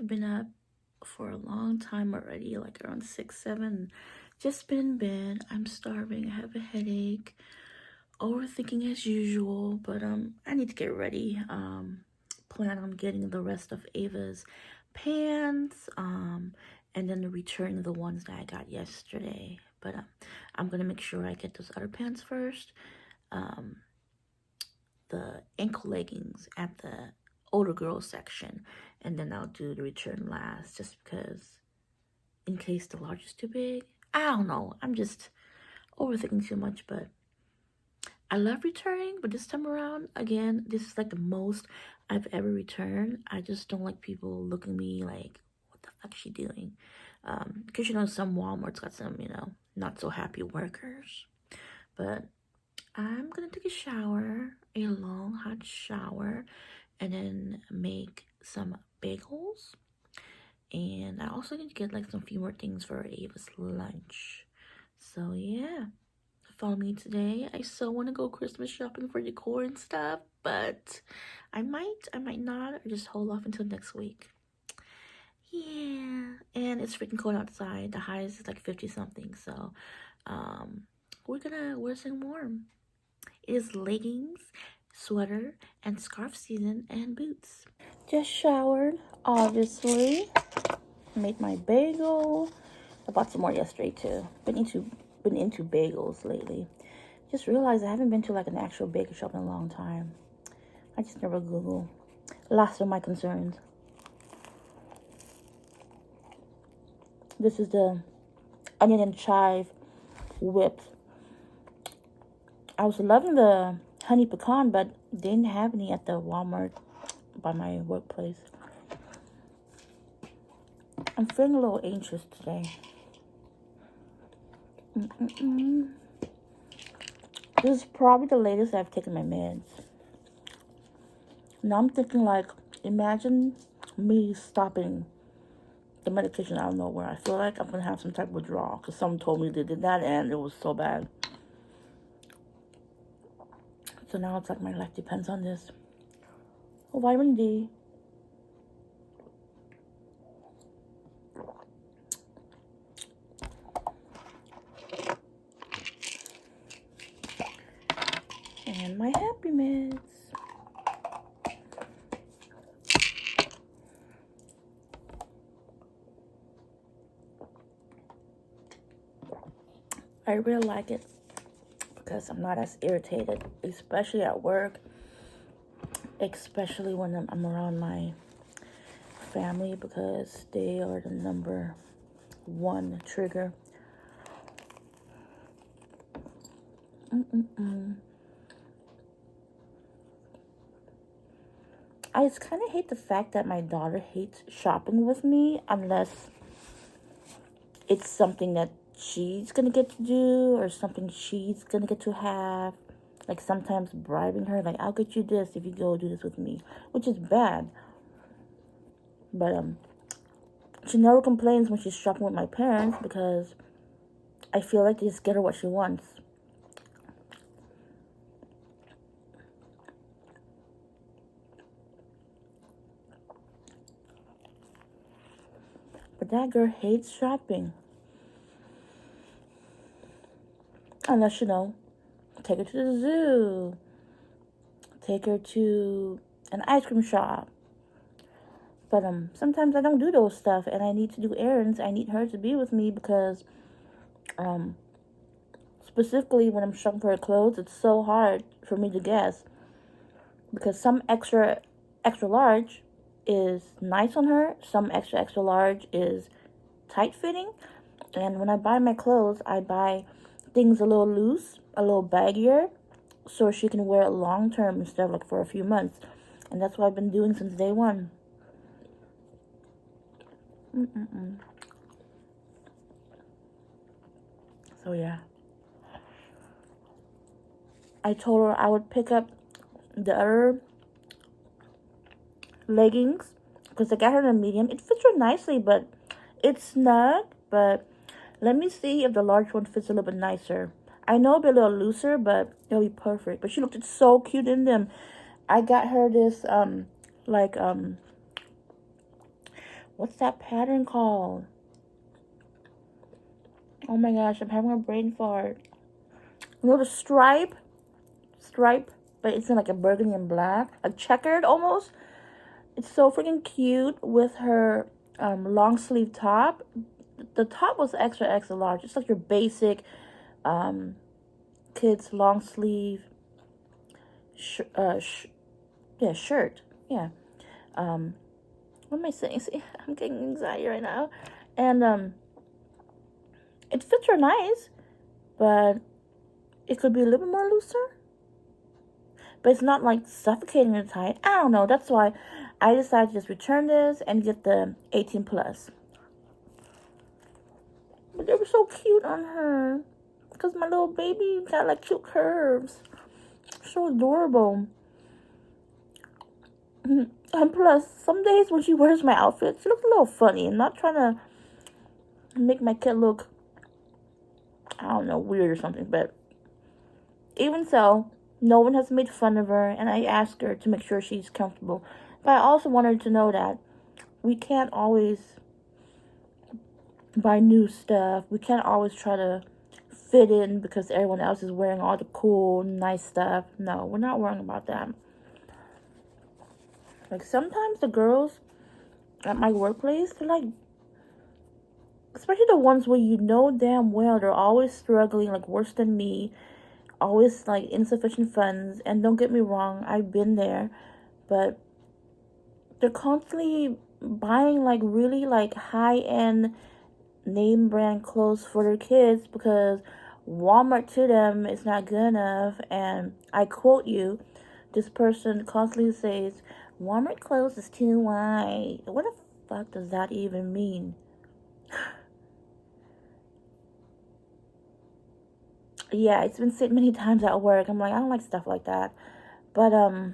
been up for a long time already, like around 6, 7. Just been in bed. I'm starving. I have a headache. Overthinking as usual, but I need to get ready. Plan on getting the rest of Ava's pants, and then return the ones that I got yesterday. But I'm gonna make sure I get those other pants first. Um, the ankle leggings at the older girl section, and then I'll do the return last, just because in case the large is too big. I don't know. I'm just overthinking too much, but I love returning. But this time around, again, this is like the most I've ever returned. I just don't like people looking at me like, what the fuck is she doing? Because some Walmart's got some not so happy workers. But I'm gonna take a shower, a long hot shower, and then make some bagels. And I also need to get like some few more things for Ava's lunch. So yeah, follow me today. I so want to go Christmas shopping for decor and stuff, but I might not, or just hold off until next week. Yeah, and it's freaking cold outside. The highest is like 50 something, so we're gonna wear some warm. It is leggings, sweater, and scarf season, and boots. Just showered, obviously. Made my bagel. I bought some more yesterday too. Been into bagels lately. Just realized I haven't been to like an actual bagel shop in a long time. I just never Google. Last of my concerns. This is the onion and chive whip. I was loving the honey pecan, but they didn't have any at the Walmart by my workplace. I'm feeling a little anxious today. This is probably the latest I've taken my meds. Now I'm thinking like, imagine me stopping the medication out of nowhere. I feel like I'm going to have some type of withdrawal because someone told me they did that and it was so bad. So now it's like my life depends on this. Vitamin D. And my happy meds. I really like it because I'm not as irritated, especially at work, especially when I'm around my family, because they are the number one trigger. I just kind of hate the fact that my daughter hates shopping with me unless it's something that she's gonna get to do or something she's gonna get to have. Like sometimes bribing her, like, I'll get you this if you go do this with me, which is bad. But she never complains when she's shopping with my parents because I feel like they just get her what she wants. But that girl hates shopping. Unless, take her to the zoo. Take her to an ice cream shop. But sometimes I don't do those stuff and I need to do errands. I need her to be with me because specifically when I'm shopping for her clothes, it's so hard for me to guess. Because some extra large is nice on her. Some extra large is tight fitting. And when I buy my clothes, I buy things a little loose, a little baggier, so she can wear it long term instead of like for a few months. And that's what I've been doing since day one. So yeah. I told her I would pick up the other leggings because I got her in a medium. It fits her nicely, but it's snug. But let me see if the large one fits a little bit nicer. I know it'll be a little looser, but it'll be perfect. But she looked so cute in them. I got her this What's that pattern called? Oh my gosh, I'm having a brain fart. You know the stripe, but it's in like a burgundy and black, like checkered almost. It's so freaking cute with her long sleeve top. The top was extra large. It's like your basic kids long sleeve shirt. Yeah. What am I saying? See, I'm getting anxiety right now. And it fits her nice, but it could be a little bit more looser. But it's not like suffocating her tight. I don't know. That's why I decided to just return this and get the 18 plus. But they were so cute on her. Because my little baby got like cute curves. So adorable. And plus, some days when she wears my outfit, she looks a little funny. I'm not trying to make my kid look, I don't know, weird or something. But even so, no one has made fun of her. And I asked her to make sure she's comfortable. But I also want her to know that we can't always buy new stuff. We can't always try to fit in because everyone else is wearing all the cool, nice stuff. No, we're not worrying about that. Like, sometimes the girls at my workplace, they're like, especially the ones where you know damn well they're always struggling, like worse than me, always like insufficient funds. And don't get me wrong, I've been there, but they're constantly buying like really like high-end name brand clothes for their kids because Walmart to them is not good enough. And I quote you, this person constantly says, Walmart clothes is too wide. What the fuck does that even mean? Yeah, it's been said many times at work. I'm like, I don't like stuff like that. But to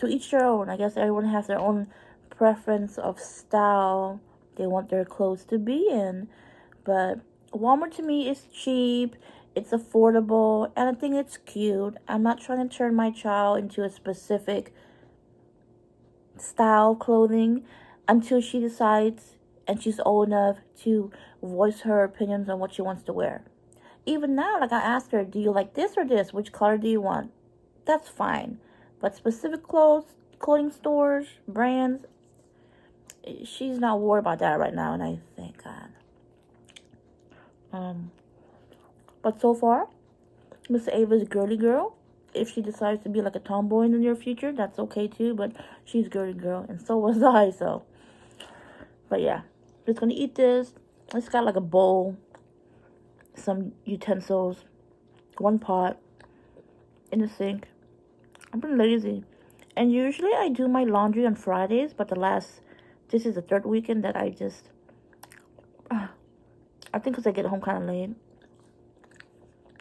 each their own. I guess everyone has their own preference of style they want their clothes to be in. But Walmart to me is cheap, it's affordable, and I think it's cute. I'm not trying to turn my child into a specific style clothing until she decides and she's old enough to voice her opinions on what she wants to wear. Even now, like I asked her, do you like this or this? Which color do you want? That's fine. But specific clothing stores, brands, she's not worried about that right now, and I thank God. But so far, Miss Ava's a girly girl. If she decides to be like a tomboy in the near future, that's okay too. But she's a girly girl, and so was I. So, but yeah, just gonna eat this. It's got like a bowl, some utensils, one pot in the sink. I've been lazy, and usually I do my laundry on Fridays. But this is the third weekend that I just, I think because I get home kind of late,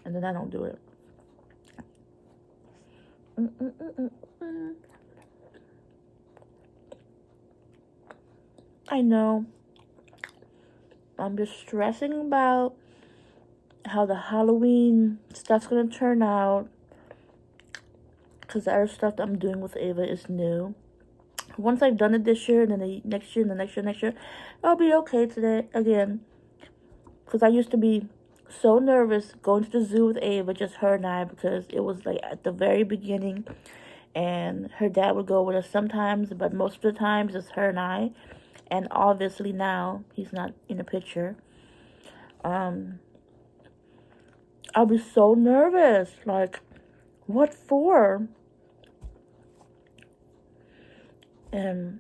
and then I don't do it. I know. I'm just stressing about how the Halloween stuff's gonna turn out. Because the other stuff that I'm doing with Ava is new. Once I've done it this year, and then the next year, and the next year, I'll be okay today again. Because I used to be so nervous going to the zoo with Ava, just her and I, because it was like at the very beginning. And her dad would go with us sometimes, but most of the times it's her and I. And obviously now he's not in the picture. I'll be so nervous. Like, what for? And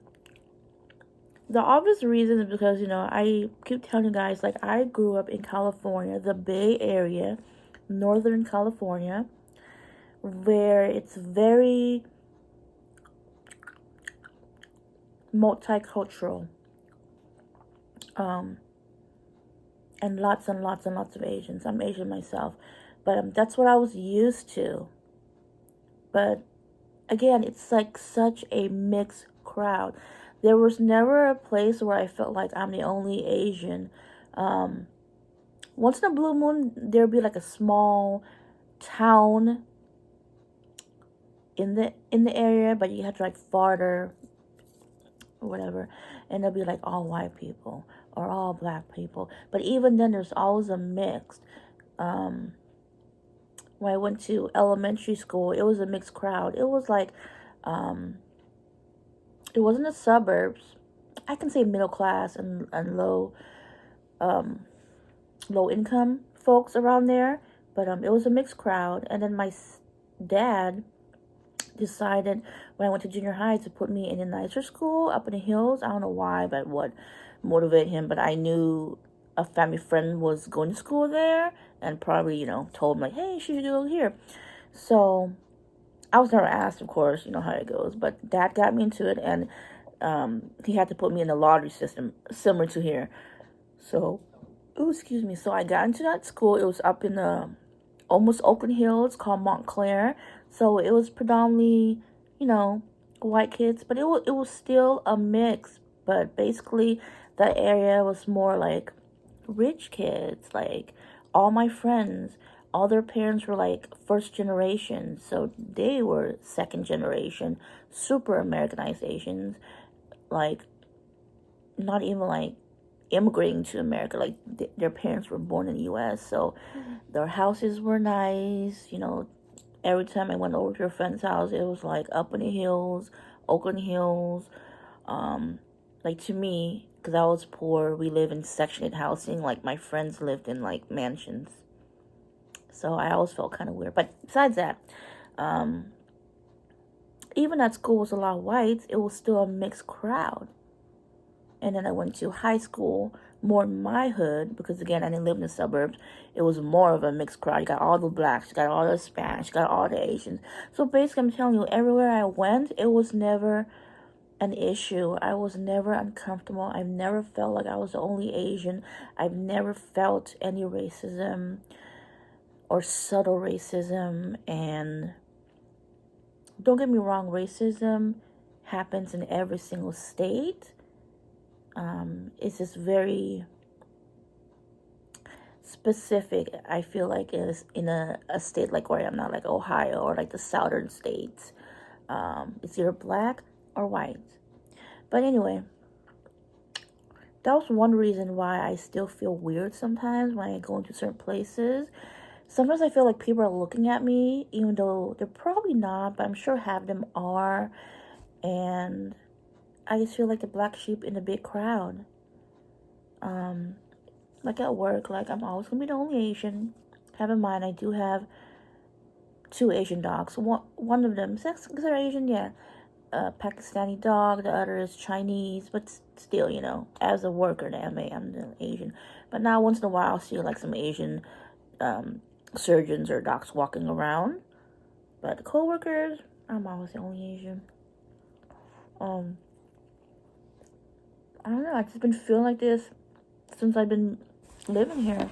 the obvious reason is because, I keep telling you guys, like, I grew up in California, the Bay Area, Northern California, where it's very multicultural. And lots and lots and lots of Asians. I'm Asian myself. But that's what I was used to. But again, it's like such a mixed crowd. There was never a place where I felt like I'm the only Asian. Once in a blue moon, there'd be like a small town in the area, but you have to like farther or whatever, and they'll be like all white people or all black people. But even then, there's always a mix. When I went to elementary school, it was a mixed crowd. It was like, it wasn't the suburbs. I can say middle class and low income folks around there, but it was a mixed crowd. And then my dad decided when I went to junior high to put me in a nicer school up in the hills. I don't know why, but what motivated him, but I knew a family friend was going to school there and probably, told him like, hey, you should go here. So I was never asked, of course, you know how it goes, but dad got me into it, and he had to put me in the lottery system similar to here. So, excuse me. So I got into that school. It was up in the almost Oakland Hills, called Montclair. So it was predominantly, white kids, but it was still a mix. But basically, that area was more like rich kids. Like all my friends, all their parents were like first generation, so they were second generation, super Americanized Asians, like not even like immigrating to America. Like their parents were born in the U.S., so their houses were nice. Every time I went over to a friend's house, it was like up in the hills, Oakland Hills. Like to me, because I was poor, we live in Section 8 housing. Like my friends lived in like mansions. So I always felt kind of weird. But besides that, even at school was a lot of whites, it was still a mixed crowd. And then I went to high school, more in my hood, because again, I didn't live in the suburbs. It was more of a mixed crowd. You got all the blacks, you got all the Spanish, you got all the Asians. So basically, I'm telling you, everywhere I went, it was never an issue. I was never uncomfortable. I've never felt like I was the only Asian. I've never felt any racism or subtle racism. And don't get me wrong, racism happens in every single state. It's just very specific. I feel like is in a state like where I am now, like Ohio or like the southern states. It's either black or white. But anyway, that was one reason why I still feel weird sometimes when I go into certain places. Sometimes I feel like people are looking at me, even though they're probably not, but I'm sure half of them are. And I just feel like the black sheep in the big crowd. Like at work, like I'm always gonna be the only Asian. Have in mind, I do have 2 Asian dogs. One of them is considered Asian, yeah. A Pakistani dog. The other is Chinese, but still, as a worker, I'm the Asian. But now once in a while, I'll see like some Asian surgeons or docs walking around. But the co-workers, I'm always the only Asian. I don't know. I've just been feeling like this since I've been living here.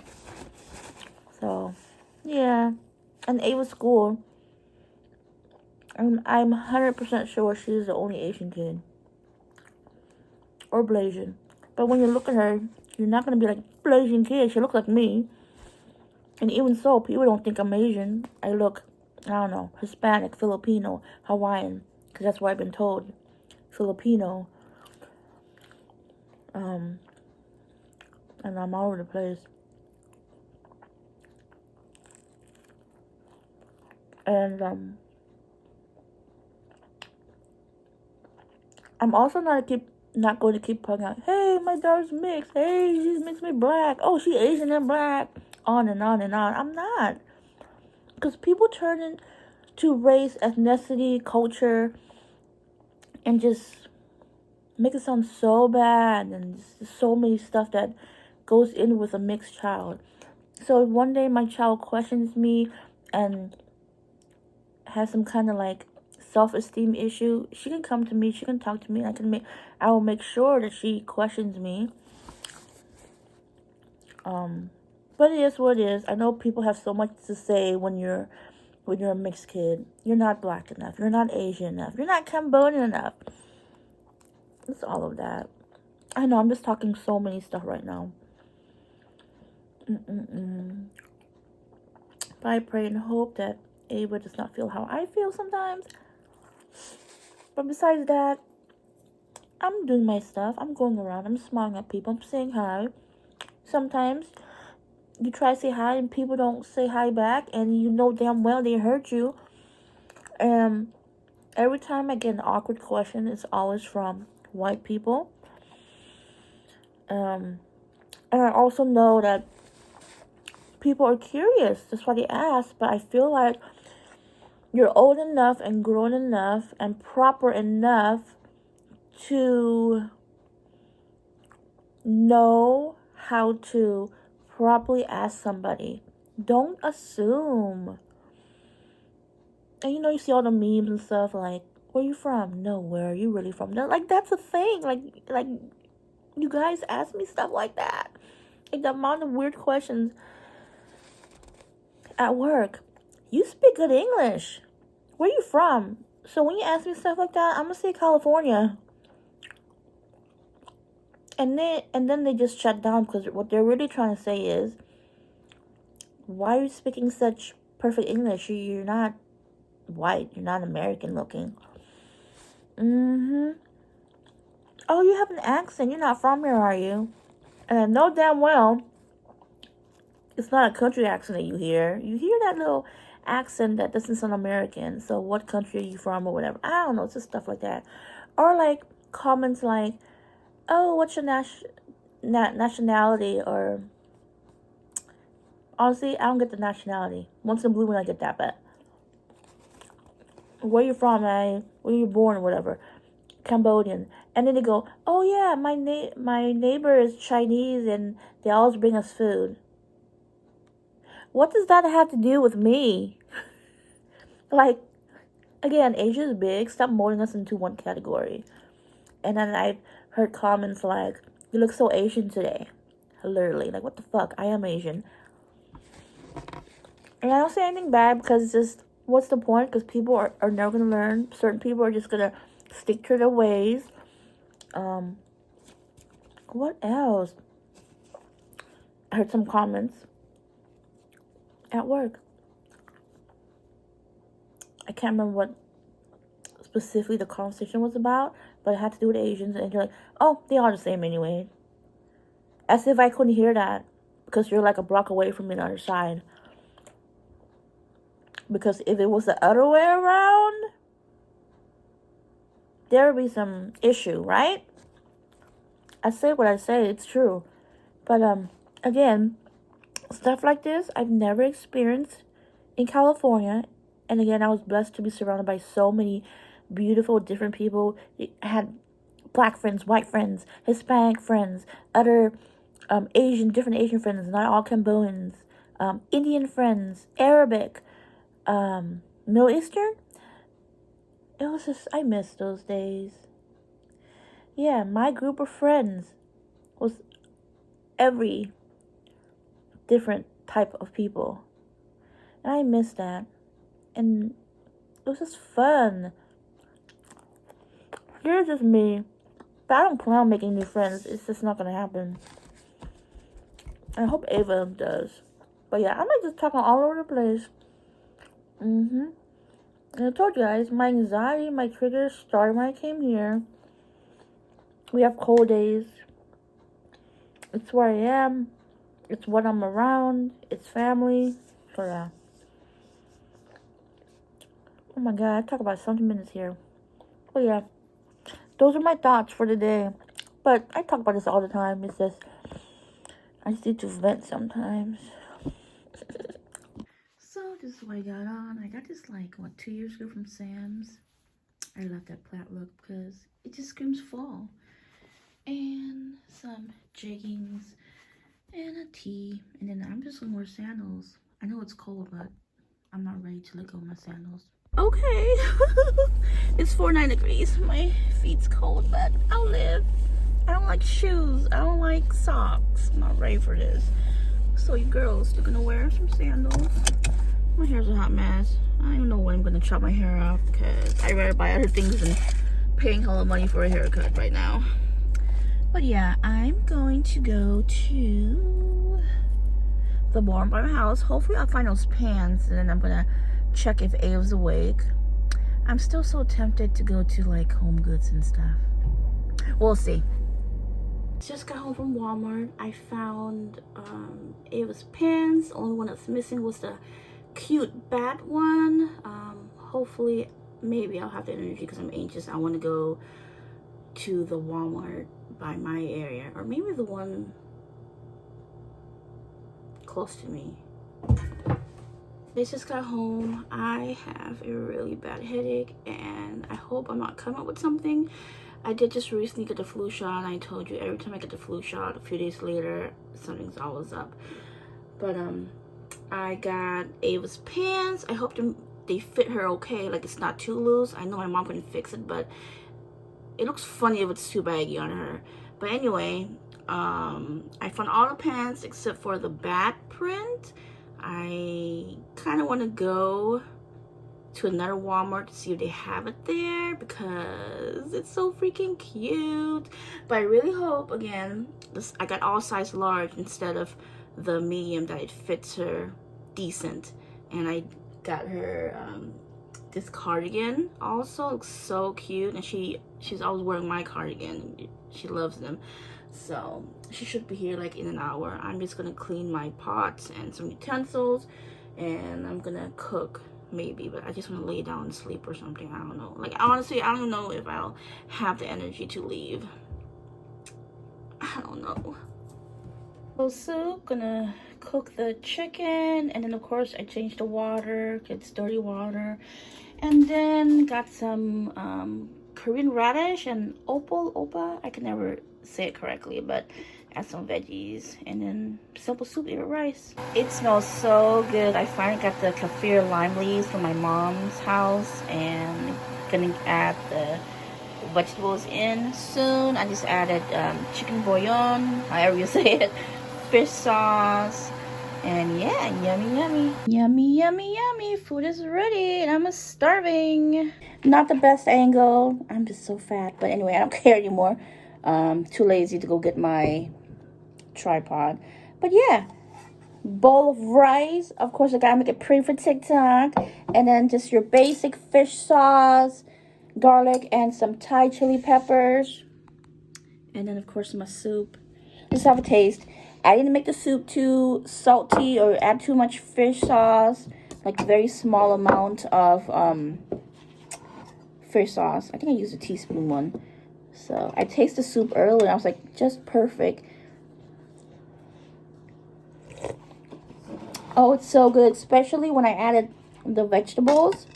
So, yeah. And Ava's school, I'm 100% sure she's the only Asian kid. Or Blasian. But when you look at her, you're not going to be like, Blasian kid, she looks like me. And even so, people don't think I'm Asian. I look, I don't know, Hispanic, Filipino, Hawaiian. Because that's what I've been told. Filipino. And I'm all over the place. And I'm also not going to keep pointing out, hey, my daughter's mixed. Hey, she's mixed with black. Oh, she's Asian and black. On and on and on. I'm not. Because people turn into race, ethnicity, culture, and just make it sound so bad. And so many stuff that goes in with a mixed child. So if one day my child questions me and has some kind of like self-esteem issue, she can come to me, she can talk to me, and I will make sure that she questions me. But it is what it is. I know people have so much to say when you're a mixed kid. You're not black enough, you're not Asian enough, you're not Cambodian enough. It's all of that. I know I'm just talking so many stuff right now. But I pray and hope that Ava does not feel how I feel sometimes. But besides that, I'm doing my stuff. I'm going around. I'm smiling at people. I'm saying hi. Sometimes you try to say hi and people don't say hi back, and you know damn well they hurt you. Every time I get an awkward question, it's always from white people. And I also know that people are curious. That's why they ask. But I feel like you're old enough and grown enough and proper enough to know how to properly ask somebody. Don't assume. And you see all the memes and stuff like, where you from? No, where are you really from? Like, that's a thing. Like you guys ask me stuff like that. Like, the amount of weird questions at work. You speak good English. Where you from? So when you ask me stuff like that, I'm gonna say California. And then they just shut down because what they're really trying to say is, why are you speaking such perfect English? You're not white. You're not American looking. Oh, you have an accent. You're not from here, are you? And I know damn well it's not a country accent that you hear. You hear that little accent that doesn't sound American. So what country are you from or whatever? I don't know. It's just stuff like that. Or like comments like, oh, what's your nationality? Or honestly, I don't get the nationality. Once in a blue moon, I get that, but where you from, man? Where you born or whatever. Cambodian. And then they go, oh yeah, my neighbor is Chinese and they always bring us food. What does that have to do with me? Like, again, Asia is big. Stop molding us into one category. And then I've heard comments like, you look so Asian today. Literally. Like, what the fuck? I am Asian. And I don't say anything bad because it's just, what's the point? Because people are never going to learn. Certain people are just going to stick to their ways. What else? I heard some comments at work. I can't remember what specifically the conversation was about, but it had to do with Asians, and you're like, oh, they are the same anyway. As if I couldn't hear that, because you're like a block away from me on the other side. Because if it was the other way around, there would be some issue, right? I say what I say, it's true. But again, stuff like this I've never experienced in California. And again, I was blessed to be surrounded by so many beautiful, different people. I had black friends, white friends, Hispanic friends, other different Asian friends, not all Cambodians, Indian friends, Arabic, Middle Eastern. It was just, I miss those days. Yeah, my group of friends was every different type of people. And I miss that. And it was just fun. Here's just me. But I don't plan on making new friends. It's just not going to happen. I hope Ava does. But yeah, I'm like just talking all over the place. And I told you guys, my anxiety, my triggers started when I came here. We have cold days. It's where I am. It's what I'm around. It's family. So yeah. Oh my god, I talk about 17 minutes here. But yeah, those are my thoughts for the day. But I talk about this all the time. It's just, I just need to vent sometimes. So this is what I got on. I got this 2 years ago from Sam's. I love that plat look because it just screams fall. And some jeggings and a tee. And then I'm just gonna wear sandals. I know it's cold, but I'm not ready to let go of my sandals. Okay. It's 49 degrees. My feet's cold, but I'll live. I don't like shoes. I don't like socks. I'm not ready for this. So you girls, you're gonna wear some sandals. My hair's a hot mess. I don't know when I'm gonna chop my hair off because I'd rather buy other things than paying hella money for a haircut right now. But yeah, I'm going to go to the bar by my house. Hopefully I'll find those pants, and then I'm gonna check if Ava's awake. I'm still so tempted to go to Home Goods and stuff. we'll see. Just got home from Walmart. I found Ava's pants. The only one that's missing was the cute bat one. Hopefully, maybe I'll have the energy because I'm anxious. I want to go to the Walmart by my area, or maybe the one close to me. I just got home. I have a really bad headache, and I hope I'm not coming up with something. I did just recently get the flu shot, and I told you every time I get the flu shot, a few days later, something's always up. But I got Ava's pants. I hope they fit her okay, like it's not too loose. I know my mom can fix it, but it looks funny if it's too baggy on her. But anyway, I found all the pants except for the bat print. I kind of want to go to another Walmart to see if they have it there because it's so freaking cute. But I really hope, again, I got all size large instead of the medium, that it fits her decent. And I got her this cardigan also. Looks so cute, and she's always wearing my cardigan. She loves them. So she should be here like in an hour. I'm just gonna clean my pots and some utensils, and I'm gonna cook maybe, but I just want to lay down and sleep or something. I don't know. Like, honestly, I don't know if I'll have the energy to leave. I don't know. So soup, gonna cook the chicken, and then of course I changed the water, it's dirty water, and then got some Korean radish and opal, I can never say it correctly, but add some veggies, and then simple soup, eat with rice. It smells so good. I finally got the kaffir lime leaves from my mom's house, and gonna add the vegetables in soon. I just added chicken bouillon, however you say it, fish sauce, and yeah, yummy. Food is ready, and I'm starving. Not the best angle. I'm just so fat, but anyway, I don't care anymore. Too lazy to go get my tripod. But yeah, bowl of rice. Of course, I gotta make it pretty for TikTok. And then just your basic fish sauce, garlic, and some Thai chili peppers. And then of course my soup. Let's have a taste. I didn't make the soup too salty or add too much fish sauce. Like a very small amount of fish sauce. I think I used a teaspoon one. So I tasted the soup earlier, and I was like, just perfect. Oh, it's so good, especially when I added the vegetables.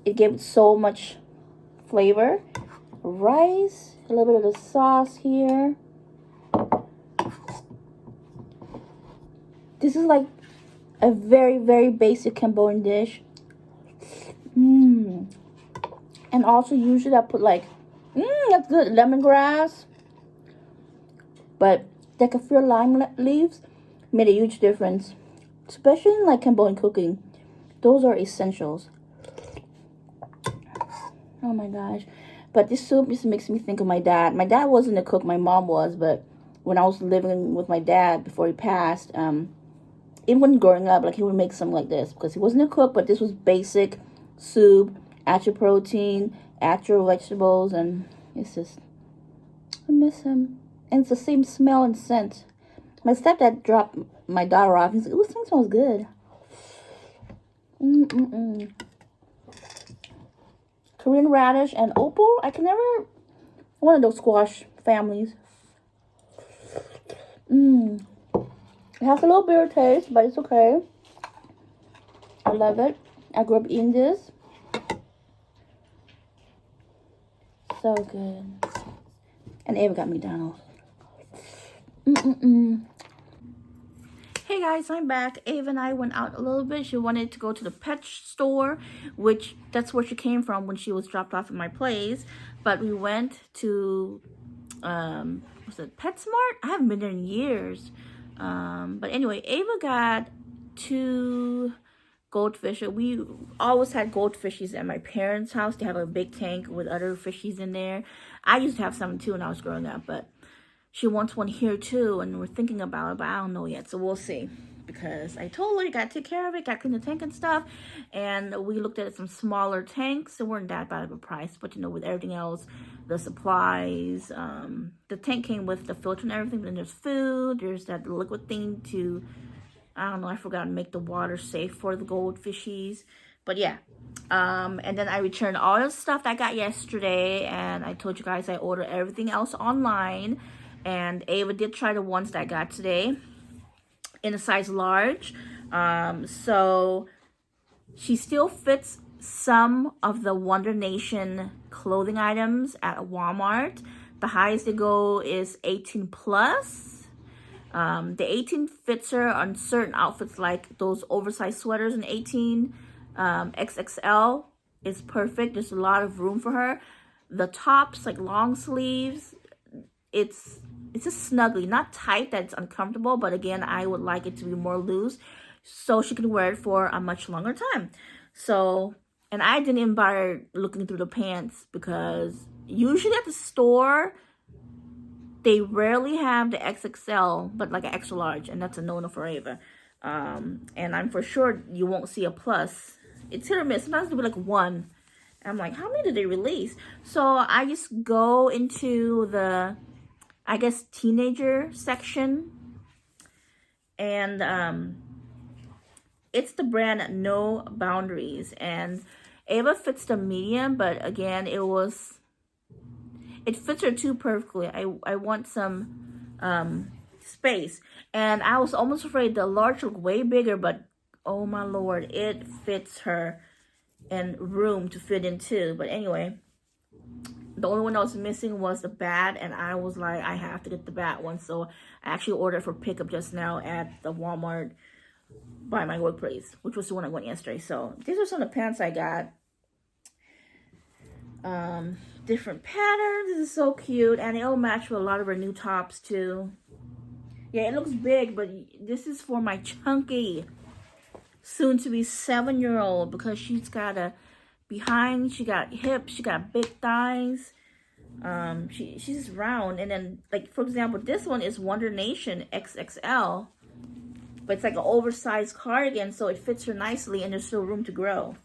It gave it so much flavor. Rice, a little bit of the sauce here. This is like a very, very basic Cambodian dish. And also usually I put like, that's good, lemongrass. But the kaffir lime leaves made a huge difference, especially in like Cambodian cooking. Those are essentials. Oh my gosh. But this soup just makes me think of my dad. My dad wasn't a cook, my mom was, but when I was living with my dad before he passed, even when growing up, like he would make something like this because he wasn't a cook, but this was basic soup, add your protein, add your vegetables, and it's just, I miss him. And it's the same smell and scent. My stepdad dropped my daughter off. He's like, ooh, this thing smells good. Korean radish and opal. I can never, one of those squash families. It has a little bitter taste, but it's okay. I love it. I grew up eating this. So good. And Ava got McDonald's. Hey guys, I'm back. Ava and I went out a little bit. She wanted to go to the pet store, which that's where she came from when she was dropped off at my place. But we went to, was it PetSmart? I haven't been there in years. But anyway, Ava got 2 goldfish. We always had goldfishes at my parents' house. They have a big tank with other fishies in there. I used to have some too when I was growing up, but she wants one here too, and we're thinking about it, but I don't know yet, so we'll see. because I told her you gotta take care of it, gotta clean the tank and stuff. And we looked at some smaller tanks. It weren't that bad of a price, but you know, with everything else, the supplies, the tank came with the filter and everything, but then there's food, there's that liquid thing to, I don't know, I forgot to make the water safe for the goldfishies. But yeah, and then I returned all the stuff that I got yesterday, and I told you guys I ordered everything else online. And Ava did try the ones that I got today in a size large. So she still fits some of the Wonder Nation clothing items at Walmart. The highest they go is 18 plus. The 18 fits her on certain outfits like those oversized sweaters, and 18 XXL is perfect. There's a lot of room for her. The tops, like long sleeves, it's just snuggly, not tight that it's uncomfortable, but again, I would like it to be more loose so she can wear it for a much longer time. So, and I didn't even bother looking through the pants because usually at the store they rarely have the XXL, but like an extra large, and that's a no-no for Ava. And I'm for sure you won't see a plus. It's hit or miss. Sometimes it'll be like one. And I'm like, how many did they release? So I just go into the, I guess, teenager section, and it's the brand No Boundaries, and Ava fits the medium, but again, it fits her too perfectly. I want some space, and I was almost afraid the large looked way bigger, but oh my lord, it fits her and room to fit in too. But anyway, the only one that was missing was the bat, and I was like, I have to get the bat one. So I actually ordered for pickup just now at the Walmart by my workplace, which was the one I went yesterday. So these are some of the pants I got. Different patterns. This is so cute, and it'll match with a lot of her new tops too. Yeah, it looks big, but this is for my chunky soon-to-be 7-year-old, because she's got a behind, she got hips, she got big thighs. She's round, and then, like, for example, this one is Wonder Nation XXL, but it's like an oversized cardigan, so it fits her nicely, and there's still room to grow.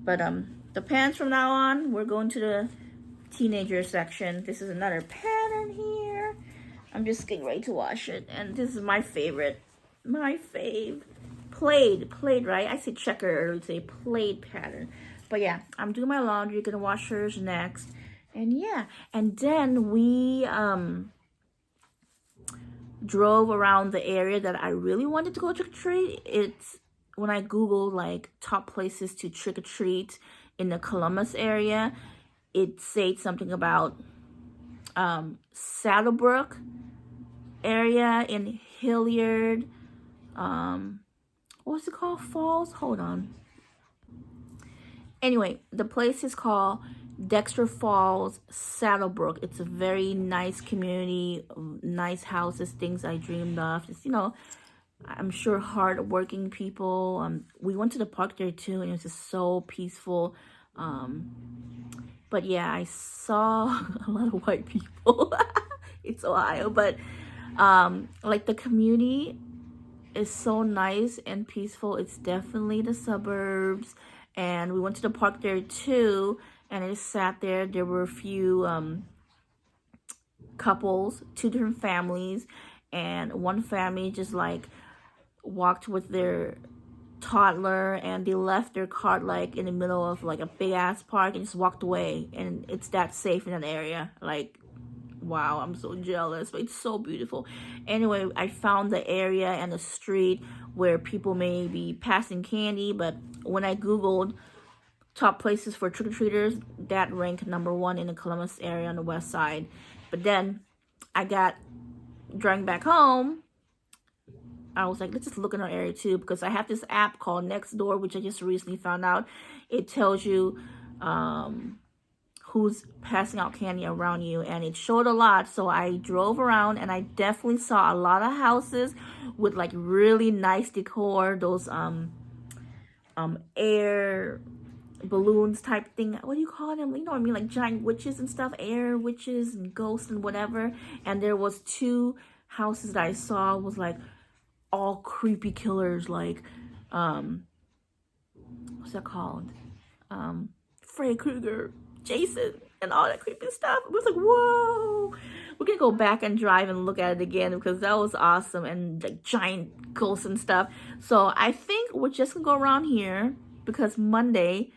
But the pants from now on, we're going to the teenager section. This is another pattern here. I'm just getting ready to wash it, and this is my favorite, my fave. Plaid, right? I said checker earlier today, plaid pattern. But yeah, I'm doing my laundry, gonna wash hers next. And yeah, and then we drove around the area that I really wanted to go trick-or-treat. It's when I Googled like top places to trick-or-treat in the Columbus area, it said something about Saddlebrook area in Hilliard, what's it called? Falls? Hold on. Anyway, the place is called Dexter Falls, Saddlebrook. It's a very nice community, nice houses, things I dreamed of. Just, you know, I'm sure hard-working people. We went to the park there too, and it was just so peaceful. But yeah, I saw a lot of white people. It's Ohio, but like the community is so nice and peaceful. It's definitely the suburbs, and we went to the park there too, and I just sat there. There were a few couples, 2 different families, and one family just like walked with their toddler, and they left their cart like in the middle of like a big ass park and just walked away, and it's that safe in that area. Like, wow, I'm so jealous, but it's so beautiful. Anyway, I found the area and the street where people may be passing candy, but when I Googled top places for trick-or-treaters, that ranked #1 in the Columbus area on the west side. But then I got driving back home, I was like, let's just look in our area too, because I have this app called Nextdoor, which I just recently found out. It tells you who's passing out candy around you, and it showed a lot. So I drove around, and I definitely saw a lot of houses with like really nice decor, those air balloons type thing. What do you call them? You know what I mean? Like giant witches and stuff, air witches and ghosts and whatever. And there was 2 houses that I saw was like all creepy killers like, what's that called? Freddy Krueger, Jason, and all that creepy stuff. It was like, whoa. We're gonna go back and drive and look at it again because that was awesome, and like giant ghosts and stuff. So I think we're just gonna go around here because Monday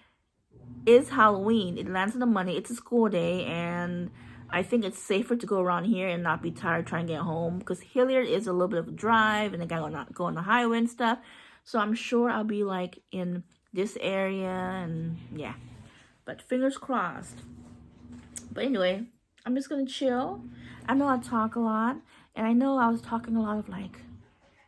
is Halloween. It lands on a Monday. It's a school day, and I think it's safer to go around here and not be tired trying to get home because Hilliard is a little bit of a drive, and I gotta go on the highway and stuff. So I'm sure I'll be like in this area, and yeah. But fingers crossed. But anyway, I'm just gonna chill. I know I talk a lot, and I know I was talking a lot of like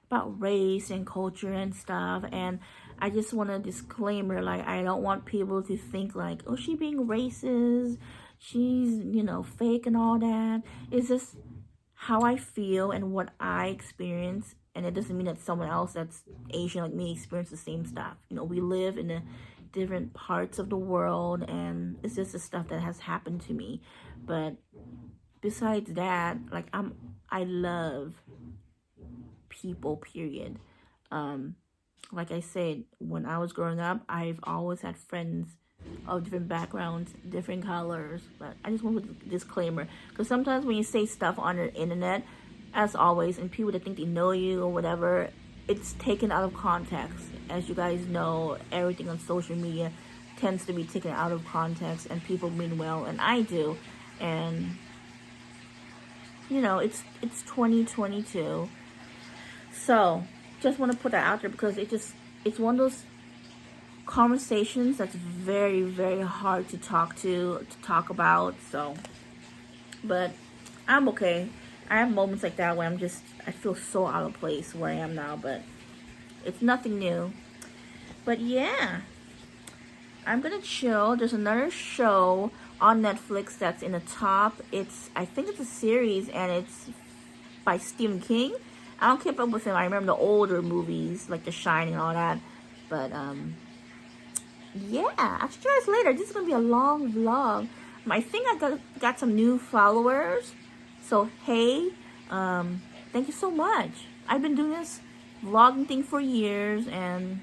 about race and culture and stuff, and I just want a disclaimer, like I don't want people to think like, oh, she being racist, she's, you know, fake and all that. It's just how I feel and what I experience, and it doesn't mean that someone else that's Asian like me experiences the same stuff. You know, we live in a different parts of the world, and it's just the stuff that has happened to me. But besides that, like I love people, period. Like I said, when I was growing up, I've always had friends of different backgrounds, different colors. But I just want to put a disclaimer, because sometimes when you say stuff on the internet, as always, and people that think they know you or whatever, it's taken out of context. As you guys know, everything on social media tends to be taken out of context, and people mean well, and I do. And you know, it's 2022, so just want to put that out there because it's one of those conversations that's very, very hard to talk about. So, but I'm okay. I have moments like that where I feel so out of place where I am now, but it's nothing new. But yeah, I'm gonna chill. There's another show on Netflix that's in the top. I think it's a series, and it's by Stephen King. I don't keep up with him. I remember the older movies like The Shining and all that. But yeah, I'll see you guys later. This is gonna be a long vlog. I think I got some new followers. So hey, thank you so much. I've been doing this vlogging thing for years, and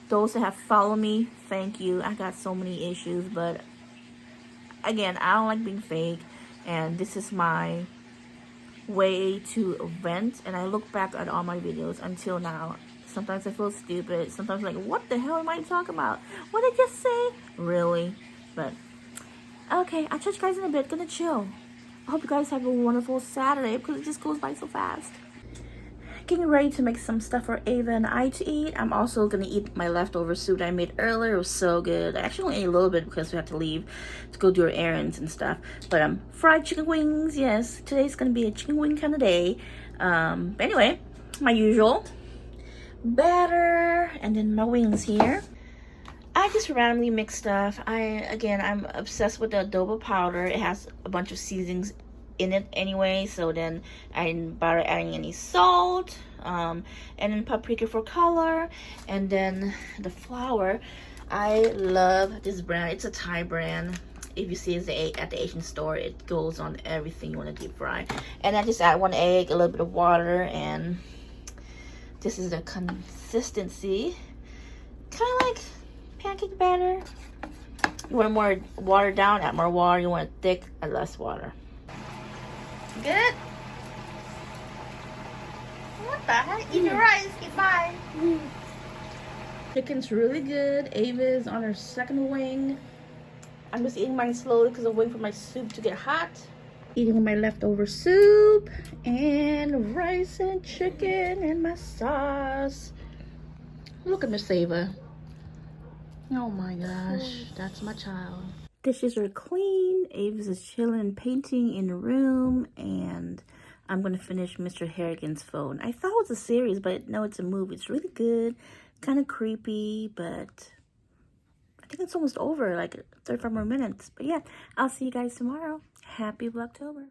those that have followed me, thank you. I got so many issues, but again, I don't like being fake, and this is my way to vent. And I look back at all my videos until now. Sometimes I feel stupid. Sometimes I'm like, what the hell am I talking about? What did I just say? Really? But okay, I'll catch you guys in a bit. Gonna chill. I hope you guys have a wonderful Saturday because it just goes by so fast. Getting ready to make some stuff for Ava and I to eat. I'm also gonna eat my leftover soup that I made earlier. It was so good. I actually only ate a little bit because we had to leave to go do our errands and stuff. But fried chicken wings. Yes, today's gonna be a chicken wing kind of day. But anyway, my usual batter, and then my wings here. I just randomly mix stuff. I'm obsessed with the adobo powder. It has a bunch of seasonings in it anyway, so then I didn't bother adding any salt, and then paprika for color, and then the flour. I love this brand. It's a Thai brand. If you see it at the Asian store, it goes on everything you want to deep fry. And I just add 1 egg, a little bit of water, and this is the consistency, kind of like pancake batter. You want more watered down, add more water. You want it thick, add less water. Good. What the heck? Eat your rice. Get by. Chicken's really good. Ava is on her second wing. I'm just eating mine slowly because I'm waiting for my soup to get hot. Eating my leftover soup and rice and chicken and my sauce. Look at Miss Ava. Oh my gosh, that's my child. Dishes are clean. Ava's is chilling, painting in the room, and I'm gonna finish Mr. Harrigan's Phone. I thought it was a series, but no, it's a movie. It's really good, kind of creepy, but I think it's almost over, like 35 more minutes. But yeah, I'll see you guys tomorrow. Happy VLOGTOBER.